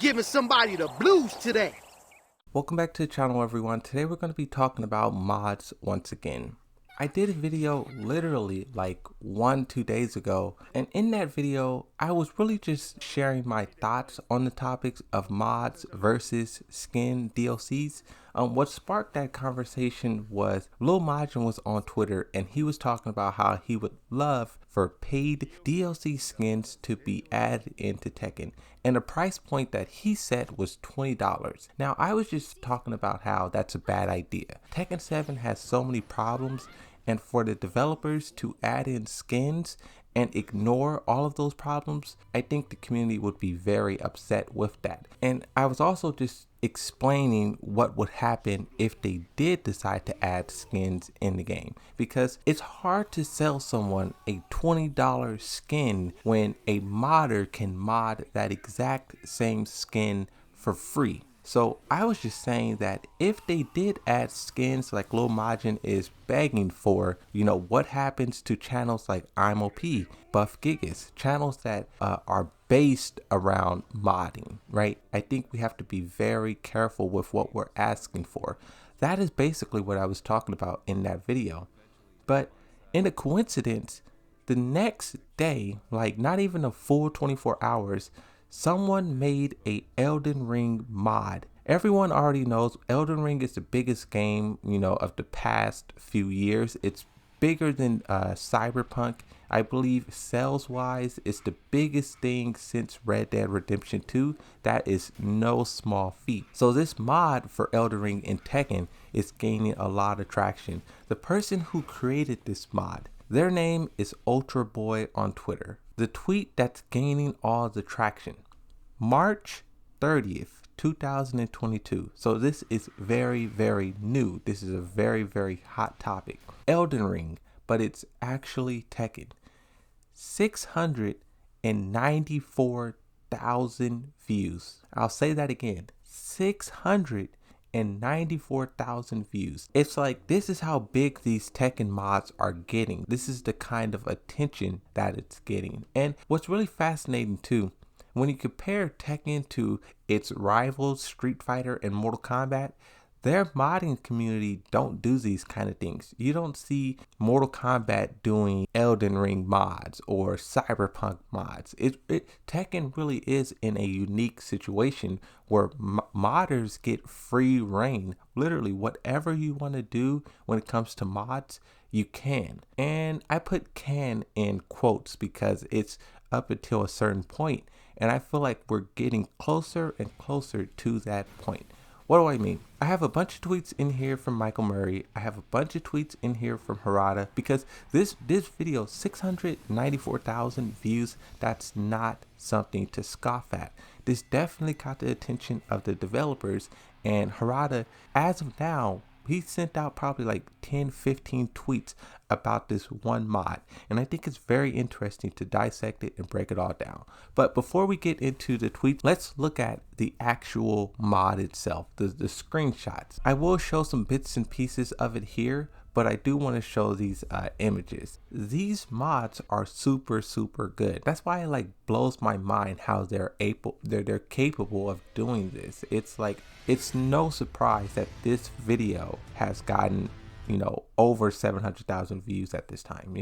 giving somebody the blues today. Welcome back to the channel, everyone. Today we're going to be talking about mods once again. I did a video literally like 1-2 days ago, and in that video I was really just sharing my thoughts on the topics of mods versus skin DLCs. What sparked that conversation was Lil Majin was on Twitter, and he was talking about how he would love for paid DLC skins to be added into Tekken, and the price point that he set was $20. Now I was just talking about how that's a bad idea. Tekken 7 has so many problems, and for the developers to add in skins and ignore all of those problems, I think the community would be very upset with that. And I was also just explaining what would happen if they did decide to add skins in the game, because it's hard to sell someone a $20 skin when a modder can mod that exact same skin for free. So I was just saying that if they did add skins like Lil Majin is begging for, what happens to channels like I'm OP, Buff Gigas, channels that are based around modding, right? I think we have to be very careful with what we're asking for. That is basically what I was talking about in that video. But in a coincidence, the next day, like not even a full 24 hours, someone made a Elden Ring mod. Everyone already knows Elden Ring is the biggest game, of the past few years. It's bigger than Cyberpunk. I believe sales wise, it's the biggest thing since Red Dead Redemption 2. That is no small feat. So this mod for Elden Ring in Tekken is gaining a lot of traction. The person who created this mod, their name is Ultra Boy on Twitter. The tweet that's gaining all the traction, March 30th, 2022. So this is very, very new. This is a very, very hot topic. Elden Ring, but it's actually Tekken. 694,000 views. I'll say that again. 694,000 views. It's like, this is how big these Tekken mods are getting. This is the kind of attention that it's getting. And what's really fascinating too, when you compare Tekken to its rivals Street Fighter and Mortal Kombat, their modding community don't do these kind of things. You don't see Mortal Kombat doing Elden Ring mods or Cyberpunk mods. Tekken really is in a unique situation where modders get free reign. Literally, whatever you want to do when it comes to mods, you can. And I put "can" in quotes because it's up until a certain point, and I feel like we're getting closer and closer to that point. What do I mean? I have a bunch of tweets in here from Michael Murray. I have a bunch of tweets in here from Harada, because this video, 694,000 views, that's not something to scoff at. This definitely caught the attention of the developers, and Harada, as of now, he sent out probably like 10-15 tweets about this one mod, and I think it's very interesting to dissect it and break it all down. But before we get into the tweets, let's look at the actual mod itself, the screenshots. I will show some bits and pieces of it here, but I do want to show these images. These mods are super good. That's why it blows my mind how they're capable of doing this. It's like, it's no surprise that this video has gotten over 700,000 views at this time.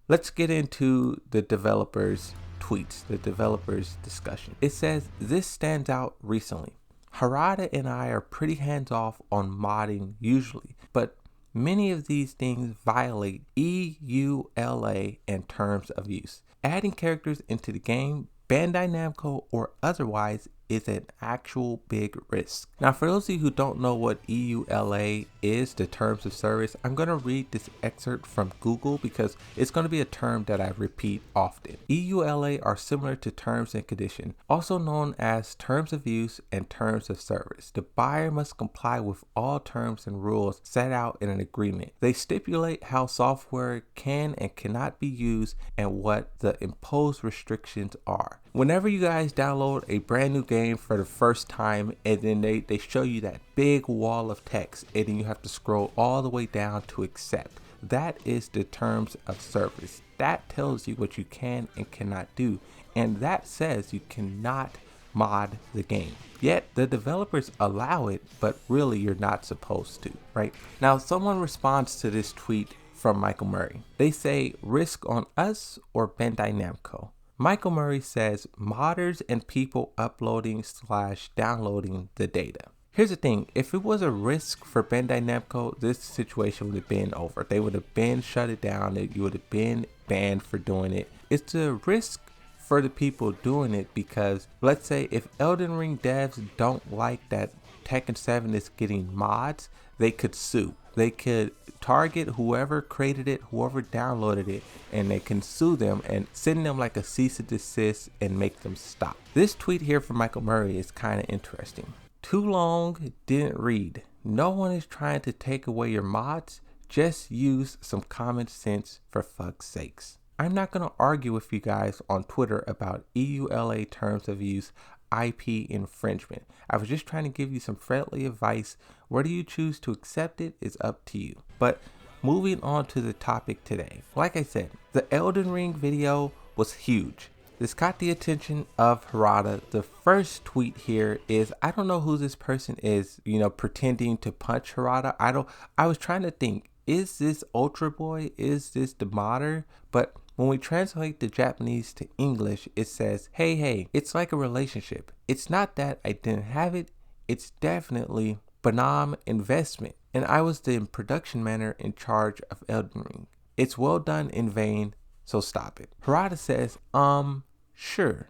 Let's get into the developers tweets, the developers discussion. It says, "This stands out recently. Harada and I are pretty hands off on modding usually, but many of these things violate EULA and terms of use. Adding characters into the game, Bandai Namco or otherwise, is an actual big risk." Now, for those of you who don't know what EULA is, the terms of service, I'm going to read this excerpt from Google because it's going to be a term that I repeat often. EULA are similar to terms and conditions, also known as terms of use and terms of service. The buyer must comply with all terms and rules set out in an agreement. They stipulate how software can and cannot be used and what the imposed restrictions are. Whenever you guys download a brand new game for the first time, and then they show you that big wall of text, and then you have to scroll all the way down to accept. That is the terms of service. That tells you what you can and cannot do, and that says you cannot mod the game. Yet the developers allow it, but really you're not supposed to, right? Now someone responds to this tweet from Michael Murray. They say, risk on us or Bandai Namco? Michael Murray says, modders and people uploading / downloading the data. Here's the thing, if it was a risk for Bandai Namco, this situation would have been over. They would have been shut it down, you would have been banned for doing it. It's a risk for the people doing it because, let's say if Elden Ring devs don't like that Tekken 7 is getting mods, they could sue. They could target whoever created it, whoever downloaded it, and they can sue them and send them like a cease and desist and make them stop. This tweet here from Michael Murray is kind of interesting. Too long, didn't read. No one is trying to take away your mods. Just use some common sense for fuck's sakes. I'm not going to argue with you guys on Twitter about EULA terms of use, IP infringement. I was just trying to give you some friendly advice. Whether you choose to accept it is up to you. But moving on to the topic today. Like I said, the Elden Ring video was huge. This caught the attention of Harada. The first tweet here is, I don't know who this person is, pretending to punch Harada. I was trying to think, is this Ultra Boy? Is this the modder? But when we translate the Japanese to English, it says, hey, it's like a relationship. It's not that I didn't have it. It's definitely Bonam investment. And I was the production manager in charge of Elden Ring. It's well done in vain, so stop it. Harada says, sure.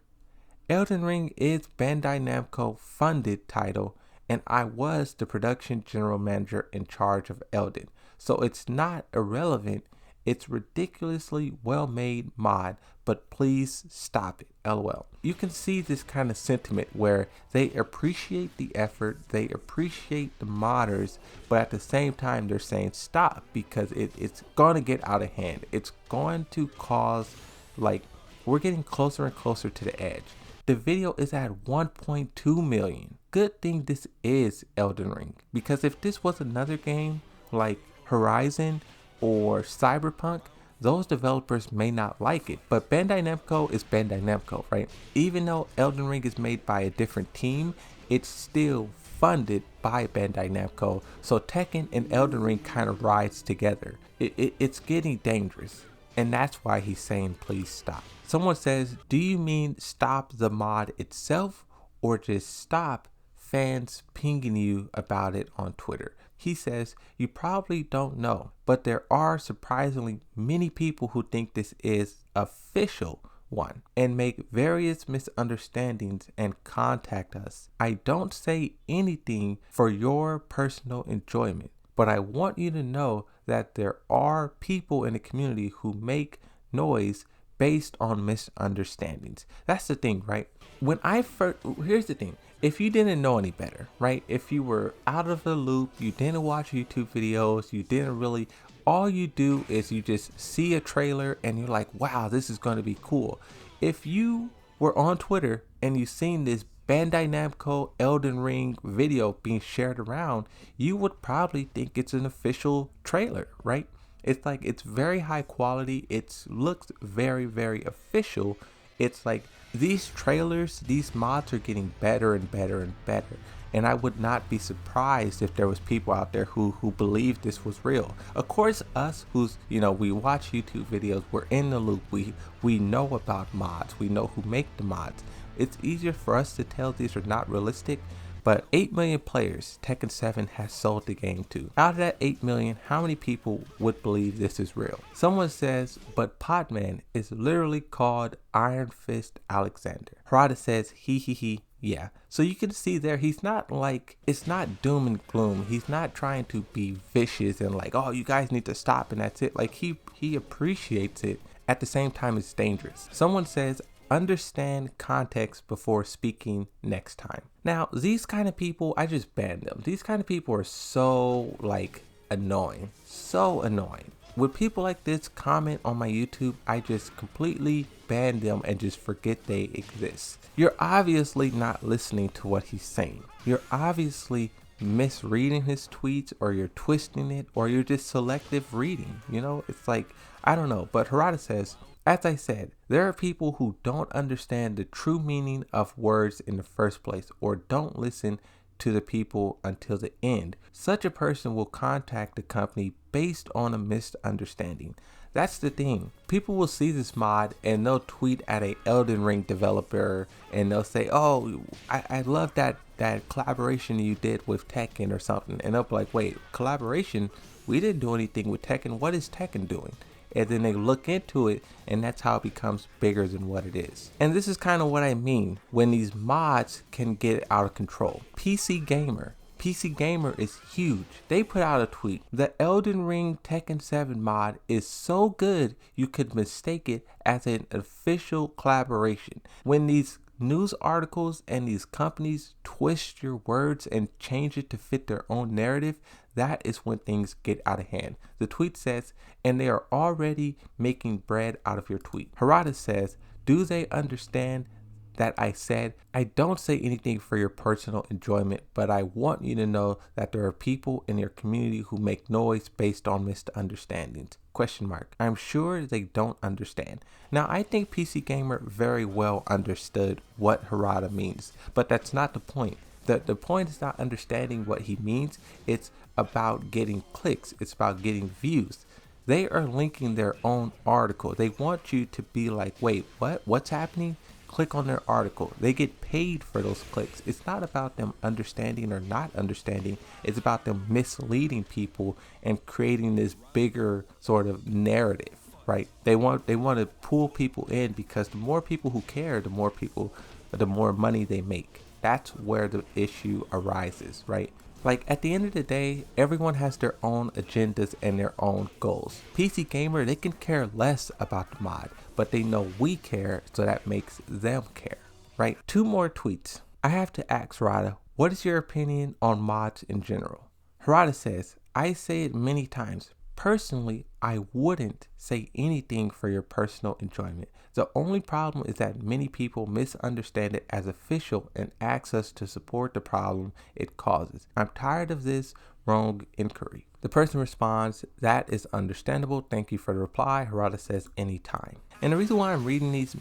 Elden Ring is Bandai Namco funded title, and I was the production general manager in charge of Elden. So it's not irrelevant. It's ridiculously well-made mod, but please stop it, LOL. You can see this kind of sentiment where they appreciate the effort, they appreciate the modders, but at the same time they're saying stop because it's going to get out of hand. It's going to cause, we're getting closer and closer to the edge. The video is at 1.2 million. Good thing this is Elden Ring, because if this was another game like Horizon or Cyberpunk, those developers may not like it. But Bandai Namco is Bandai Namco, right? Even though Elden Ring is made by a different team, it's still funded by Bandai Namco. So Tekken and Elden Ring kind of rides together. It's getting dangerous. And that's why he's saying please stop. Someone says, do you mean stop the mod itself or just stop fans pinging you about it on Twitter? He says, you probably don't know, but there are surprisingly many people who think this is official one and make various misunderstandings and contact us. I don't say anything for your personal enjoyment, but I want you to know that there are people in the community who make noise based on misunderstandings. That's the thing, right? Here's the thing. If you didn't know any better, right? If you were out of the loop, you didn't watch YouTube videos, all you do is you just see a trailer and you're like, wow, this is going to be cool. If you were on Twitter and you seen this Bandai Namco Elden Ring video being shared around, you would probably think it's an official trailer, right? It's very high quality. It looks very, very official. It's like these trailers, these mods are getting better and better and better. And I would not be surprised if there was people out there who believed this was real. Of course, us we watch YouTube videos, we're in the loop. We know about mods. We know who make the mods. It's easier for us to tell these are not realistic. But 8 million players Tekken 7 has sold the game to. Out of that 8 million, how many people would believe this is real? Someone says, but Podman is literally called Iron Fist Alexander. Harada says, he, yeah. So you can see there, he's not it's not doom and gloom. He's not trying to be vicious and oh, you guys need to stop and that's it. He appreciates it. At the same time, it's dangerous. Someone says, understand context before speaking next time. Now, these kind of people, I just ban them. These kind of people are so annoying. So annoying. When people like this comment on my YouTube, I just completely ban them and just forget they exist. You're obviously not listening to what he's saying. You're obviously misreading his tweets, or you're twisting it, or you're just selective reading. It's I don't know. But Harada says, As I said, there are people who don't understand the true meaning of words in the first place or don't listen to the people until the end. Such a person will contact the company based on a misunderstanding. That's the thing. People will see this mod and they'll tweet at a Elden Ring developer and they'll say, "Oh, I love that collaboration you did with Tekken or something." And they'll be like, "Wait, collaboration? We didn't do anything with Tekken. What is Tekken doing?" And then they look into it, and that's how it becomes bigger than what it is. And this is kind of what I mean when these mods can get out of control. PC Gamer is huge. They put out a tweet. The Elden Ring Tekken 7 mod is so good you could mistake it as an official collaboration. When these news articles and these companies twist your words and change it to fit their own narrative, that is when things get out of hand. The tweet says, "And they are already making bread out of your tweet." Harada says, "Do they understand that I said I don't say anything for your personal enjoyment, but I want you to know that there are people in your community who make noise based on misunderstandings? Question mark. I'm sure they don't understand." Now, I think PC Gamer very well understood what Harada means, but that's not the point. The point is not understanding what he means. It's about getting clicks. It's about getting views. They are linking their own article. They want you to be like, "Wait, what? What's happening?" Click on their article. They get paid for those clicks. It's not about them understanding or not understanding. It's about them misleading people and creating this bigger sort of narrative, right? They want to pull people in because the more people who care, the more money they make. That's where the issue arises, right? Like, at the end of the day, everyone has their own agendas and their own goals. PC Gamer, they can care less about the mod, but they know we care, so that makes them care, right? 2 more tweets. I have to ask Harada, what is your opinion on mods in general? Harada says, "I say it many times. Personally, I wouldn't say anything for your personal enjoyment. The only problem is that many people misunderstand it as official and ask us to support the problem it causes. I'm tired of this wrong inquiry." The person responds, "That is understandable. Thank you for the reply." Harada says, "Anytime." And the reason why I'm reading these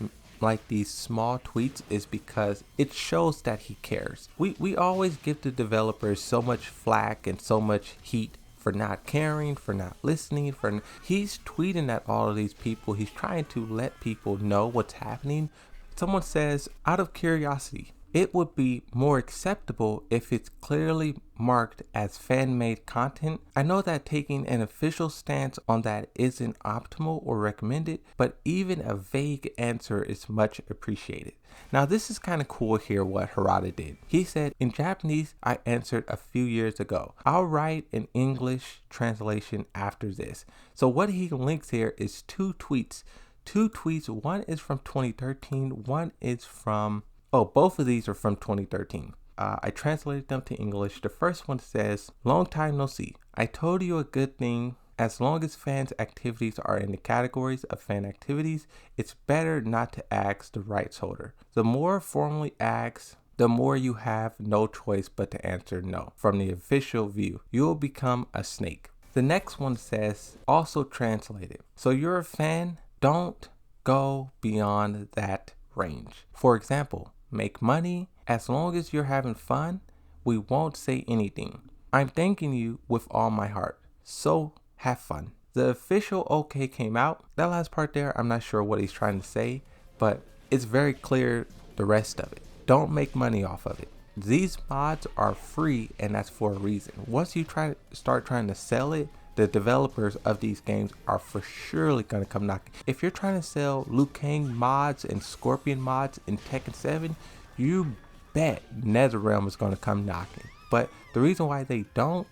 small tweets is because it shows that he cares. We always give the developers so much flack and so much heat for not caring, for not listening, he's tweeting at all of these people. He's trying to let people know what's happening. Someone says, "Out of curiosity, it would be more acceptable if it's clearly marked as fan-made content. I know that taking an official stance on that isn't optimal or recommended, but even a vague answer is much appreciated." Now, this is kind of cool here what Harada did. He said, "In Japanese, I answered a few years ago. I'll write an English translation after this." So what he links here is 2 tweets. 2 tweets, one is from 2013, one is from... both of these are from 2013. I translated them to English. The first one says, "Long time no see. I told you a good thing. As long as fans' activities are in the categories of fan activities, it's better not to ask the rights holder. The more formally ask, the more you have no choice but to answer no. From the official view, you'll become a snake." The next one says, also translated, "So you're a fan? Don't go beyond that range. For example, make money. As long as you're having fun, we won't say anything. I'm thanking you with all my heart. So have fun." The official okay came out. That last part there, I'm not sure what he's trying to say, but it's very clear the rest of it. Don't make money off of it. These mods are free, and that's for a reason. Once you start trying to sell it, the developers of these games are for surely going to come knocking. If you're trying to sell Liu Kang mods and Scorpion mods in Tekken 7, you bet NetherRealm is going to come knocking. But the reason why they don't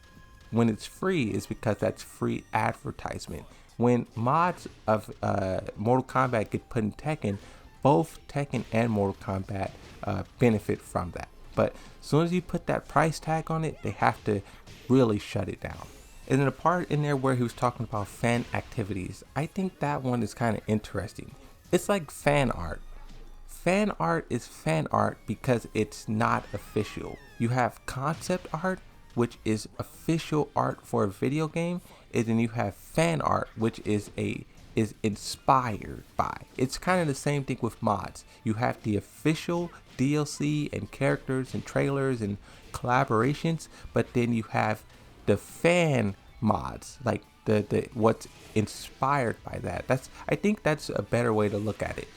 when it's free is because that's free advertisement. When mods of Mortal Kombat get put in Tekken, both Tekken and Mortal Kombat benefit from that. But as soon as you put that price tag on it, they have to really shut it down. And then the part in there where he was talking about fan activities, I think that one is kind of interesting. It's like fan art. Fan art is fan art because it's not official. You have concept art, which is official art for a video game, and then you have fan art, which is a is inspired by. It's kind of the same thing with mods. You have the official DLC and characters and trailers and collaborations, but then you have the fan mods, like the what's inspired by that. I think that's a better way to look at it.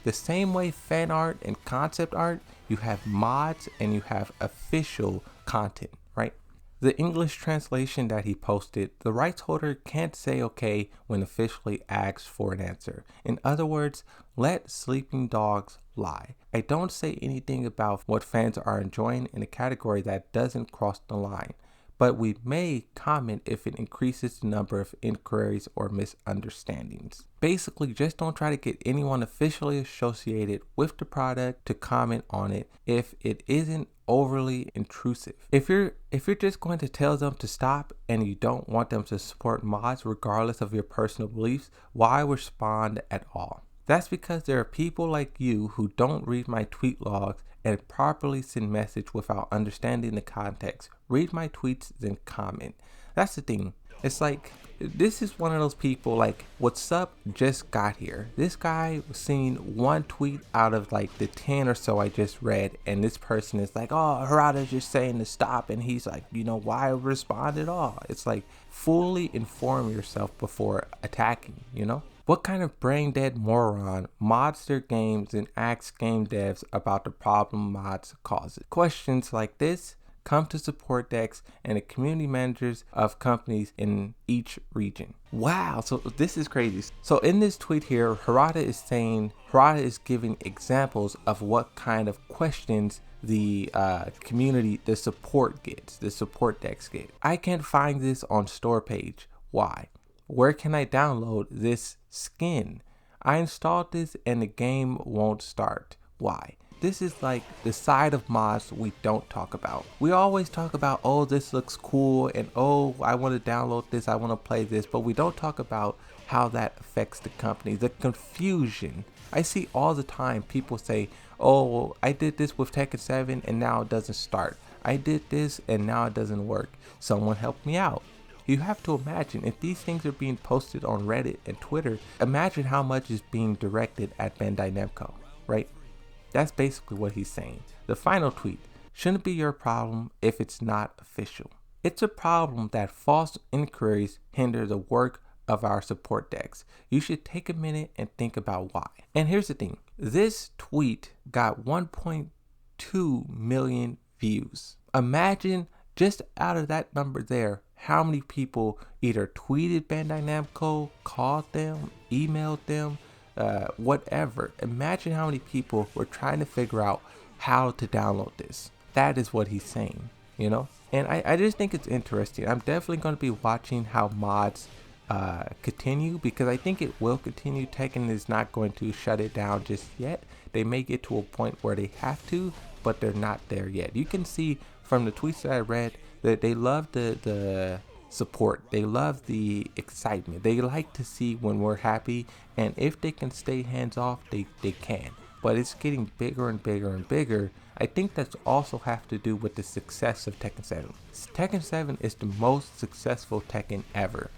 The same way fan art and concept art, you have mods and you have official content, right? The English translation that he posted, the rights holder can't say okay when officially asked for an answer. In other words, let sleeping dogs lie. I don't say anything about what fans are enjoying in a category that doesn't cross the line, but we may comment if it increases the number of inquiries or misunderstandings. Basically, just don't try to get anyone officially associated with the product to comment on it if it isn't overly intrusive. If you're just going to tell them to stop and you don't want them to support mods regardless of your personal beliefs, why respond at all? That's because there are people like you who don't read my tweet logs and properly send message without understanding the context. Read my tweets, then comment. That's the thing. It's like, this is one of those people like, what's up just got here. This guy was seeing one tweet out of like the 10 or so I just read, and this person is like, oh, Harada's just saying to stop, and he's like, why respond at all? It's like, fully inform yourself before attacking, What kind of brain dead moron mods their games and asks game devs about the problem mods causes? Questions like this come to support decks and the community managers of companies in each region. Wow, so this is crazy. So in this tweet here, Harada is giving examples of what kind of questions the community, the support decks get. I can't find this on store page. Why? Where can I download this skin? I installed this and the game won't start. Why? This is like the side of mods we don't talk about. We always talk about, oh, this looks cool, and oh, I want to download this, I want to play this, but we don't talk about how that affects the company, the confusion. I see all the time people say, oh, I did this with Tekken 7 and now it doesn't start. I did this and now it doesn't work. Someone help me out. You have to imagine, if these things are being posted on Reddit and Twitter, imagine how much is being directed at Bandai Namco, right? That's basically what he's saying. The final tweet: shouldn't be your problem if it's not official. It's a problem that false inquiries hinder the work of our support decks. You should take a minute and think about why. And here's the thing. This tweet got 1.2 million views. Imagine just out of that number there, how many people either tweeted Bandai Namco, called them, emailed them, whatever. Imagine how many people were trying to figure out how to download this. That is what he's saying, And I just think it's interesting. I'm definitely going to be watching how mods continue, because I think it will continue. Tekken is not going to shut it down just yet. They may get to a point where they have to, but they're not there yet. You can see from the tweets that I read that they love the support. They love the excitement. They like to see when we're happy, and if they can stay hands off, they can. But it's getting bigger and bigger and bigger. I think that's also have to do with the success of Tekken 7. Tekken 7 is the most successful Tekken ever,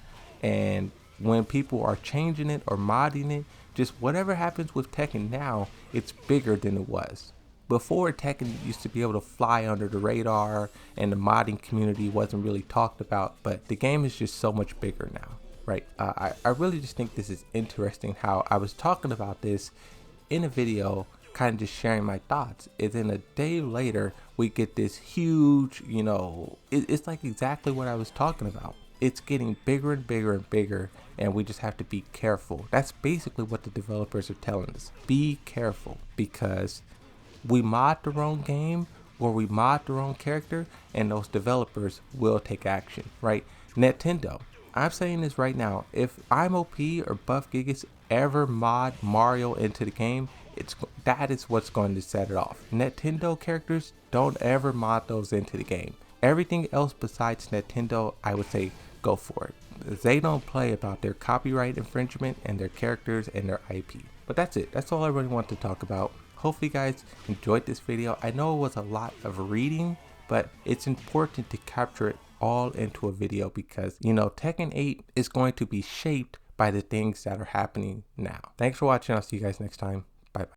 and when people are changing it or modding it, just whatever happens with Tekken now, it's bigger than it was. Before, Tekken used to be able to fly under the radar and the modding community wasn't really talked about, but the game is just so much bigger now, right? I really just think this is interesting how I was talking about this in a video, kind of just sharing my thoughts. And then a day later, we get this huge, it's like exactly what I was talking about. It's getting bigger and bigger and bigger, and we just have to be careful. That's basically what the developers are telling us. Be careful, because we mod the wrong game or we mod the wrong character, and those developers will take action, right? Nintendo, I'm saying this right now. If IMOP or Buff Gigas ever mod Mario into the game, that is what's going to set it off. Nintendo characters, don't ever mod those into the game. Everything else besides Nintendo, I would say go for it. They don't play about their copyright infringement and their characters and their IP. But that's it. That's all I really want to talk about. Hopefully you guys enjoyed this video. I know it was a lot of reading, but it's important to capture it all into a video, because Tekken 8 is going to be shaped by the things that are happening now. Thanks for watching. I'll see you guys next time. Bye bye.